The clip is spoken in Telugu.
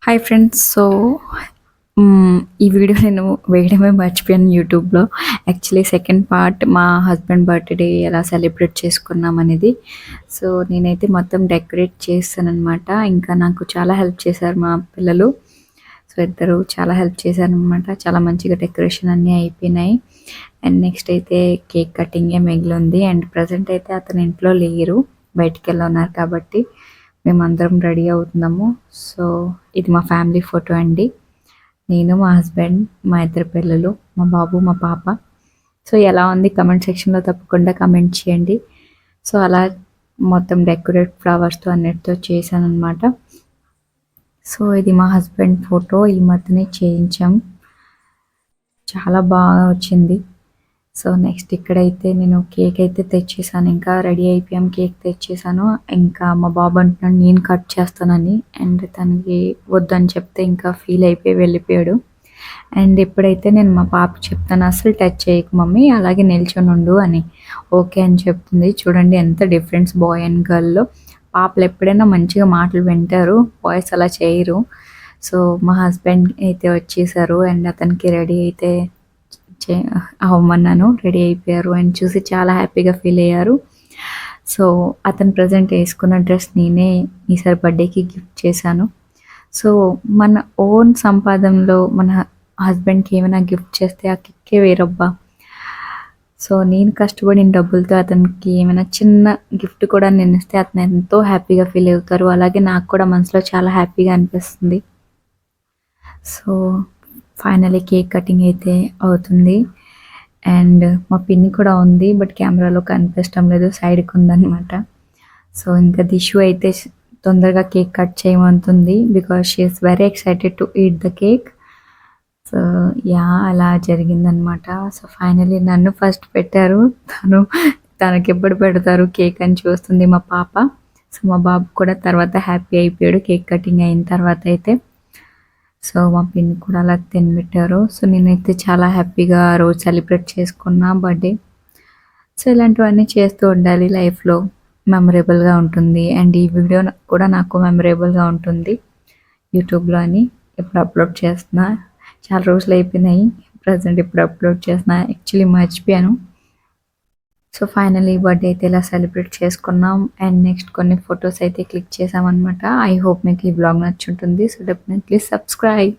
Hi friends. ఈ వీడియో నేను వేయడమే మర్చిపోయాను యూట్యూబ్లో. యాక్చువల్లీ సెకండ్ పార్ట్ మా హస్బెండ్ బర్త్డే ఎలా సెలబ్రేట్ చేసుకున్నాం అనేది. సో నేనైతే మొత్తం డెకరేట్ చేస్తానన్నమాట. ఇంకా నాకు చాలా హెల్ప్ చేశారు మా పిల్లలు. సో ఇద్దరు చాలా హెల్ప్ చేశారనమాట. చాలా మంచిగా డెకరేషన్ అన్నీ అయిపోయినాయి. అండ్ నెక్స్ట్ అయితే కేక్ కటింగే మిగిలింది. అండ్ ప్రజెంట్ అయితే అతను ఇంట్లో లేరు, బయటికి వెళ్ళున్నారు కాబట్టి మేమందరం రెడీ అవుతున్నాము. సో ఇది మా ఫ్యామిలీ ఫోటో అండి. నేను, మా హస్బెండ్, మా ఇద్దరు పిల్లలు, మా బాబు, మా పాప. సో ఎలా ఉంది కమెంట్ సెక్షన్లో తప్పకుండా కమెంట్ చేయండి. సో అలా మొత్తం డెకరేట్ ఫ్లవర్స్తో అన్నిటితో చేశాను అనమాట. సో ఇది మా హస్బెండ్ ఫోటో, ఈ మధ్యనే చేయించాం. చాలా బాగా వచ్చింది. సో నెక్స్ట్ ఇక్కడైతే నేను కేక్ అయితే తెచ్చేసాను. ఇంకా రెడీ అయిపోయాం, కేక్ తెచ్చేసాను. ఇంకా మా బాబు అంటున్నాడు నేను కట్ చేస్తానని. అండ్ తనకి వద్దని చెప్తే ఇంకా ఫీల్ అయిపోయి వెళ్ళిపోయాడు. అండ్ ఇప్పుడైతే నేను మా పాప చెప్తాను, అసలు టచ్ చేయకు మమ్మీ, అలాగే నిల్చొని ఉండు అని. ఓకే అని చెప్తుంది. చూడండి ఎంత డిఫరెన్స్ బాయ్ అండ్ గర్ల్లో. పాపలు ఎప్పుడైనా మంచిగా మాటలు వింటారు, బాయ్స్ అలా చేయరు. సో మా హస్బెండ్ అయితే వచ్చేసారు అండ్ అతనికి రెడీ అయితే అవ్వమన్నాను. రెడీ అయిపోయారు అండ్ చూసి చాలా హ్యాపీగా ఫీల్ అయ్యారు. సో అతను ప్రజెంట్ వేసుకున్న డ్రెస్ నేనే ఈసారి బర్త్డేకి గిఫ్ట్ చేశాను. సో మన ఓన్ సంపాదనలో మన హస్బెండ్కి ఏమైనా గిఫ్ట్ చేస్తే ఆ కిక్కే వేరబ్బా. సో నేను కష్టపడిన డబ్బులతో అతనికి ఏమైనా చిన్న గిఫ్ట్ కూడా నేను ఇస్తే అతను ఎంతో హ్యాపీగా ఫీల్ అవుతారు. అలాగే నాకు కూడా మనసులో చాలా హ్యాపీగా అనిపిస్తుంది. సో ఫైనలీ కేక్ కటింగ్ అయితే అవుతుంది. అండ్ మా పిన్ని కూడా ఉంది, బట్ కెమెరాలో కనిపించడం లేదు, సైడ్కి ఉందన్నమాట. సో ఇంకా దిషు అయితే తొందరగా కేక్ కట్ చేయమంటుంది because she is very excited to eat the cake. So yeah అలా జరిగిందనమాట. సో ఫైనలీ నన్ను ఫస్ట్ పెట్టారు. తనకి ఎప్పుడు పెడతారు కేక్ అని చూస్తుంది మా పాప. సో మా బాబు కూడా తర్వాత హ్యాపీ అయిపోయాడు కేక్ కటింగ్ అయిన తర్వాత అయితే. సో మా పిన్ని కూడా అలా తినిపెట్టారు. సో నేనైతే చాలా హ్యాపీగా ఆ రోజు సెలబ్రేట్ చేసుకున్నా బర్త్డే. సో ఇలాంటివన్నీ చేస్తూ ఉండాలి, లైఫ్లో మెమరబుల్గా ఉంటుంది. అండ్ ఈ వీడియో కూడా నాకు మెమరబుల్గా ఉంటుంది యూట్యూబ్లో అని. ఇప్పుడు అప్లోడ్ చేస్తున్నా, చాలా రోజులు అయిపోయినాయి. ప్రజెంట్ ఇప్పుడు అప్లోడ్ చేస్తున్నా, యాక్చువల్లీ మర్చిపోయాను. సో ఫైనలీ బర్త్డే అయితే ఇలా సెలబ్రేట్ చేసుకున్నాం. అండ్ నెక్స్ట్ కొన్ని ఫొటోస్ అయితే క్లిక్ చేసామన్నమాట. ఐ హోప్ మీకు ఈ బ్లాగ్ నచ్చుంటుంది. So definitely subscribe.